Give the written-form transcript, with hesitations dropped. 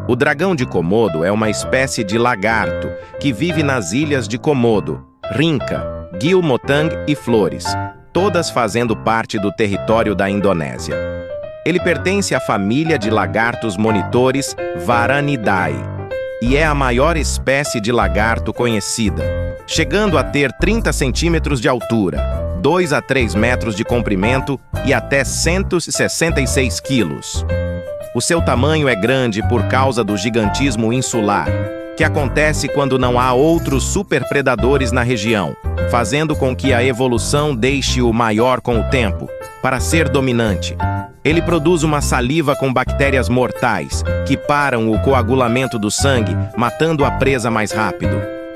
O dragão de Komodo é uma espécie de lagarto que vive nas ilhas de Komodo, Rinca, Gilmotang e Flores, todas fazendo parte do território da Indonésia. Ele pertence à família de lagartos monitores Varanidae e é a maior espécie de lagarto conhecida, chegando a ter 30 centímetros de altura, 2 a 3 metros de comprimento e até 166 quilos. O seu tamanho é grande por causa do gigantismo insular, que acontece quando não há outros superpredadores na região, fazendo com que a evolução deixe-o maior com o tempo, para ser dominante. Ele produz uma saliva com bactérias mortais, que param o coagulamento do sangue, matando a presa mais rápido.